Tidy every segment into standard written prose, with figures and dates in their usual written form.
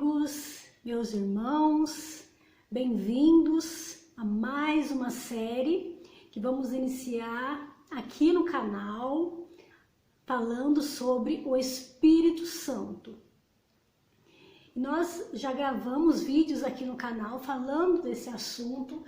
amigos, meus irmãos, bem-vindos a mais uma série que vamos iniciar aqui no canal, falando sobre o Espírito Santo. Nós já gravamos vídeos aqui no canal falando desse assunto,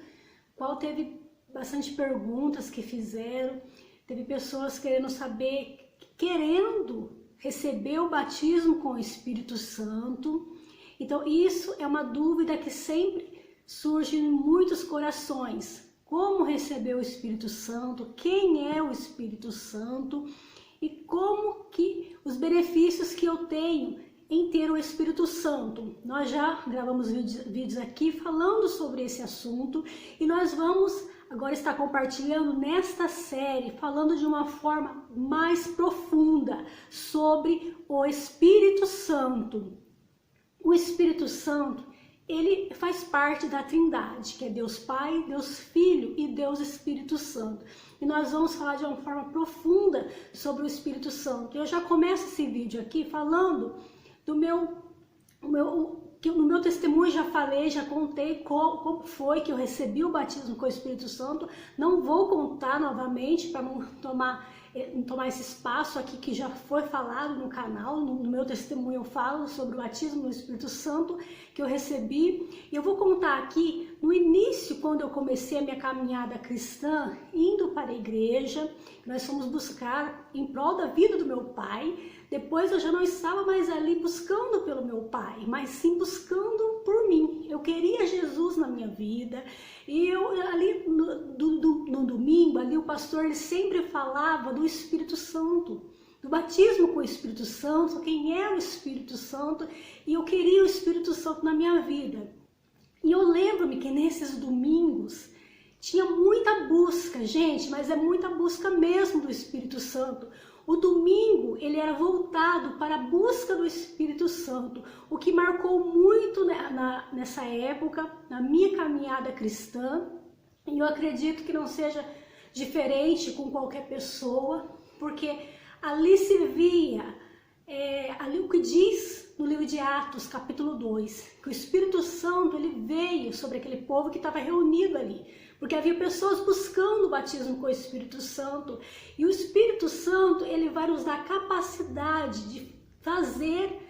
qual teve bastante perguntas que fizeram, teve pessoas querendo saber, querendo receber o batismo com o Espírito Santo. Então isso é uma dúvida que sempre surge em muitos corações. Como receber o Espírito Santo? Quem é o Espírito Santo? E como que os benefícios que eu tenho em ter o Espírito Santo? Nós já gravamos vídeos aqui falando sobre esse assunto e nós vamos agora estar compartilhando nesta série, falando de uma forma mais profunda sobre o Espírito Santo. O Espírito Santo, ele faz parte da Trindade, que é Deus Pai, Deus Filho e Deus Espírito Santo. E nós vamos falar de uma forma profunda sobre o Espírito Santo. Eu já começo esse vídeo aqui falando do no meu testemunho já falei, já contei como foi que eu recebi o batismo com o Espírito Santo. Não vou contar novamente para não tomar esse espaço aqui que já foi falado no canal. No meu testemunho eu falo sobre o batismo no Espírito Santo que eu recebi. E eu vou contar aqui no início, quando eu comecei a minha caminhada cristã, indo para a igreja, nós fomos buscar em prol da vida do meu pai. Depois eu já não estava mais ali buscando pelo meu pai, mas sim buscando por mim. Eu queria Jesus na minha vida. E eu ali no domingo, ali o pastor ele sempre falava do Espírito Santo, do batismo com o Espírito Santo, quem é o Espírito Santo. E eu queria o Espírito Santo na minha vida. E eu lembro-me que nesses domingos tinha muita busca, gente, mas é muita busca mesmo do Espírito Santo. O domingo ele era voltado para a busca do Espírito Santo, o que marcou muito nessa época, na minha caminhada cristã, e eu acredito que não seja diferente com qualquer pessoa, porque ali se via, ali o que diz no livro de Atos, capítulo 2, que o Espírito Santo ele veio sobre aquele povo que estava reunido ali, porque havia pessoas buscando o batismo com o Espírito Santo, e o Espírito Santo ele vai nos dar a capacidade de fazer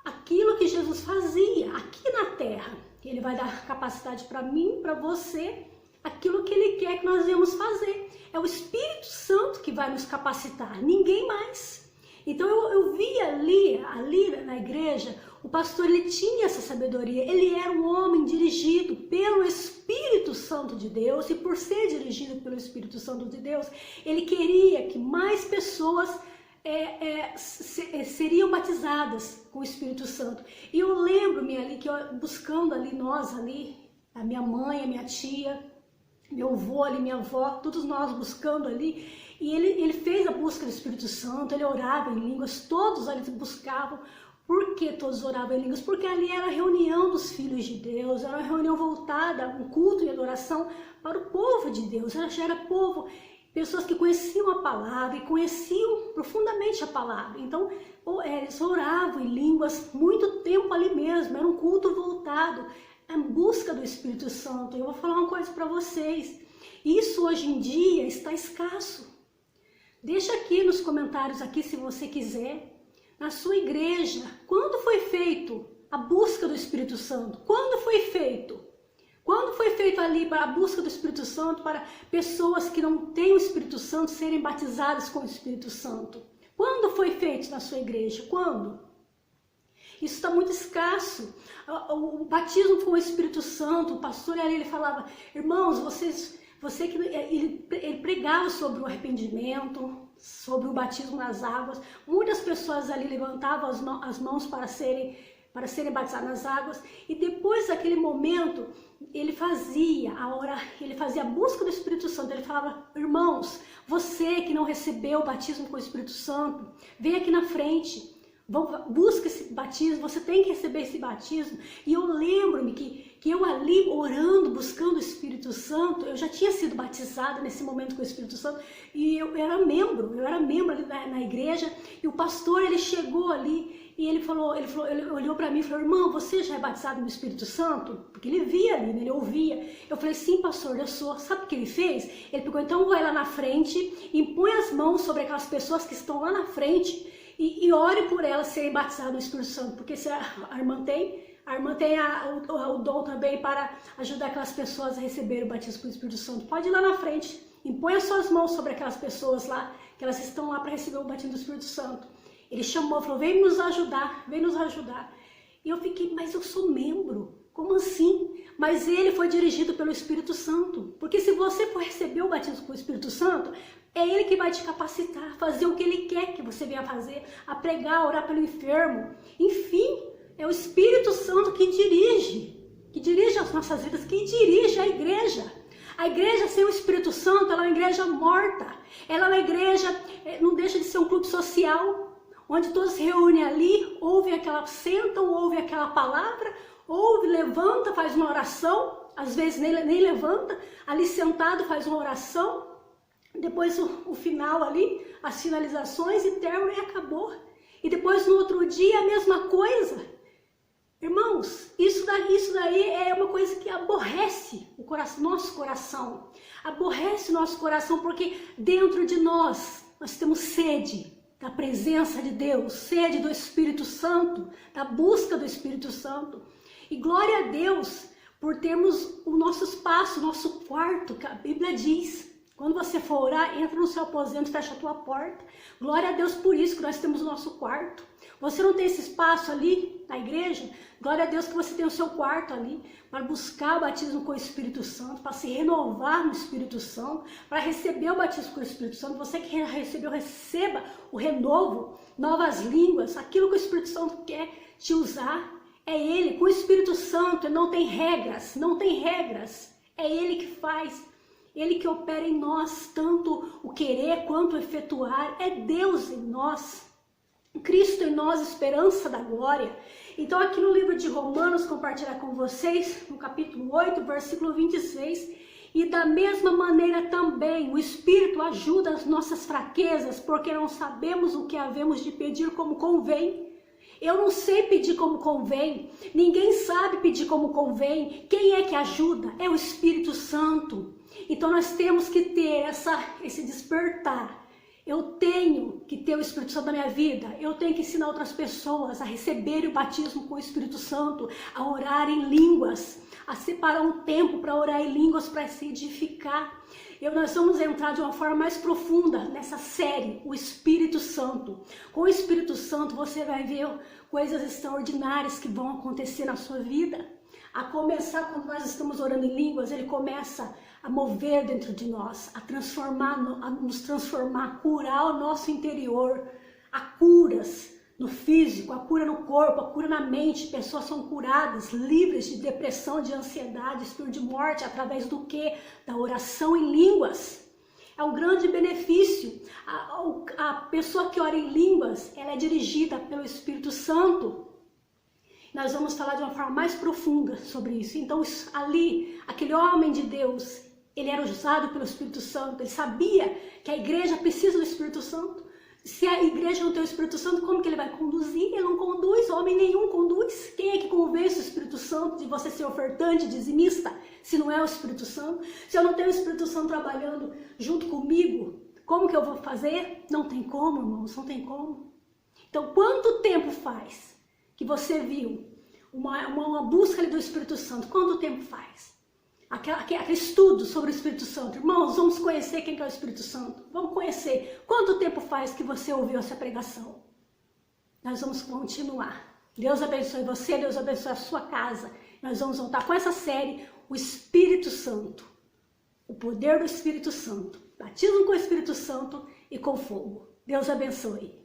aquilo que Jesus fazia aqui na terra. Ele vai dar capacidade para mim, para você, aquilo que ele quer que nós venhamos fazer. É o Espírito Santo que vai nos capacitar, ninguém mais. Então eu vi ali na igreja, o pastor ele tinha essa sabedoria, ele era um homem dirigido pelo Espírito Santo de Deus, e por ser dirigido pelo Espírito Santo de Deus, ele queria que mais pessoas seriam batizadas com o Espírito Santo. E eu lembro-me ali que buscando ali nós ali, a minha mãe, a minha tia, meu avô ali, minha avó, todos nós buscando ali, e ele fez a busca do Espírito Santo, ele orava em línguas, todos ali buscavam. Por que todos oravam em línguas? Porque ali era a reunião dos filhos de Deus, era uma reunião voltada, um culto e adoração para o povo de Deus, já era povo, pessoas que conheciam a palavra e conheciam profundamente a palavra. Então eles oravam em línguas muito tempo ali mesmo, era um culto voltado em busca do Espírito Santo. Eu vou falar uma coisa para vocês, isso hoje em dia está escasso. Deixa aqui nos comentários aqui se você quiser, na sua igreja, quando foi feito a busca do Espírito Santo? Quando foi feito? Quando foi feito ali para a busca do Espírito Santo para pessoas que não têm o Espírito Santo serem batizadas com o Espírito Santo? Quando foi feito na sua igreja? Quando? Isso está muito escasso. O batismo com o Espírito Santo, o pastor ali ele falava, irmãos, ele pregava sobre o arrependimento, sobre o batismo nas águas. Muitas pessoas ali levantavam as mãos para serem batizadas nas águas, e depois daquele momento ele fazia a busca do Espírito Santo. Ele falava, irmãos, você que não recebeu o batismo com o Espírito Santo, vem aqui na frente, busca esse batismo, você tem que receber esse batismo. E eu lembro-me que eu ali orando, buscando o Espírito Santo, eu já tinha sido batizada nesse momento com o Espírito Santo, e eu era membro ali na igreja, e o pastor ele chegou ali E ele olhou para mim e falou, irmão, você já é batizado no Espírito Santo? Porque ele via ali, né? Ele ouvia. Eu falei, sim, pastor, eu sou. Sabe o que ele fez? Ele pegou, então vai lá na frente, impõe as mãos sobre aquelas pessoas que estão lá na frente e ore por elas serem batizadas no Espírito Santo. Porque se a irmã tem o dom também para ajudar aquelas pessoas a receber o batismo com o Espírito Santo. Pode ir lá na frente, impõe as suas mãos sobre aquelas pessoas lá, que elas estão lá para receber o batismo do Espírito Santo. Ele chamou, falou, vem nos ajudar, vem nos ajudar. E eu fiquei, mas eu sou membro, como assim? Mas ele foi dirigido pelo Espírito Santo, porque se você for receber o batismo com o Espírito Santo, é ele que vai te capacitar, fazer o que ele quer que você venha fazer, a pregar, a orar pelo enfermo, enfim, é o Espírito Santo que dirige as nossas vidas, que dirige a igreja. A igreja sem o Espírito Santo, ela é uma igreja morta, ela é uma igreja, não deixa de ser um clube social, onde todos se reúnem ali, sentam, ouvem aquela palavra, levanta, faz uma oração, às vezes nem levanta, ali sentado faz uma oração, depois o final ali, as finalizações e término e acabou. E depois no outro dia a mesma coisa. Irmãos, isso daí é uma coisa que aborrece nosso coração, aborrece nosso coração, porque dentro de nós temos sede da presença de Deus, sede do Espírito Santo, da busca do Espírito Santo. E glória a Deus por termos o nosso espaço, o nosso quarto, que a Bíblia diz. Quando você for orar, entra no seu aposento, fecha a tua porta. Glória a Deus por isso que nós temos o nosso quarto. Você não tem esse espaço ali na igreja? Glória a Deus que você tem o seu quarto ali para buscar o batismo com o Espírito Santo, para se renovar no Espírito Santo, para receber o batismo com o Espírito Santo. Você que recebeu, receba o renovo, novas línguas, aquilo que o Espírito Santo quer te usar. É Ele, com o Espírito Santo, não tem regras, é Ele que faz. Ele que opera em nós, tanto o querer quanto o efetuar, é Deus em nós, Cristo em nós, esperança da glória. Então aqui no livro de Romanos, compartilhar com vocês, no capítulo 8, versículo 26, e da mesma maneira também o Espírito ajuda as nossas fraquezas, porque não sabemos o que havemos de pedir como convém. Eu não sei pedir como convém, ninguém sabe pedir como convém. Quem é que ajuda? É o Espírito Santo. Então nós temos que ter esse despertar. Eu tenho que ter o Espírito Santo na minha vida, eu tenho que ensinar outras pessoas a receberem o batismo com o Espírito Santo, a orar em línguas, a separar um tempo para orar em línguas, para se edificar. Nós vamos entrar de uma forma mais profunda nessa série, o Espírito Santo. Com o Espírito Santo você vai ver coisas extraordinárias que vão acontecer na sua vida. A começar, quando nós estamos orando em línguas, ele começa a mover dentro de nós, a nos transformar, a curar o nosso interior. Há curas no físico, a cura no corpo, a cura na mente. Pessoas são curadas, livres de depressão, de ansiedade, espírito de morte, através do quê? Da oração em línguas. É um grande benefício. A pessoa que ora em línguas, ela é dirigida pelo Espírito Santo. Nós vamos falar de uma forma mais profunda sobre isso. Então ali, aquele homem de Deus, ele era usado pelo Espírito Santo. Ele sabia que a igreja precisa do Espírito Santo. Se a igreja não tem o Espírito Santo, como que ele vai conduzir? Ele não conduz, homem nenhum conduz. Quem é que convence o Espírito Santo de você ser ofertante, dizimista, se não é o Espírito Santo? Se eu não tenho o Espírito Santo trabalhando junto comigo, como que eu vou fazer? Não tem como, irmãos, não tem como. Então, quanto tempo faz que você viu uma busca ali do Espírito Santo? Quanto tempo faz? Aquele estudo sobre o Espírito Santo. Irmãos, vamos conhecer quem que é o Espírito Santo. Vamos conhecer. Quanto tempo faz que você ouviu essa pregação? Nós vamos continuar. Deus abençoe você, Deus abençoe a sua casa. Nós vamos voltar com essa série, o Espírito Santo. O poder do Espírito Santo. Batismo com o Espírito Santo e com fogo. Deus abençoe.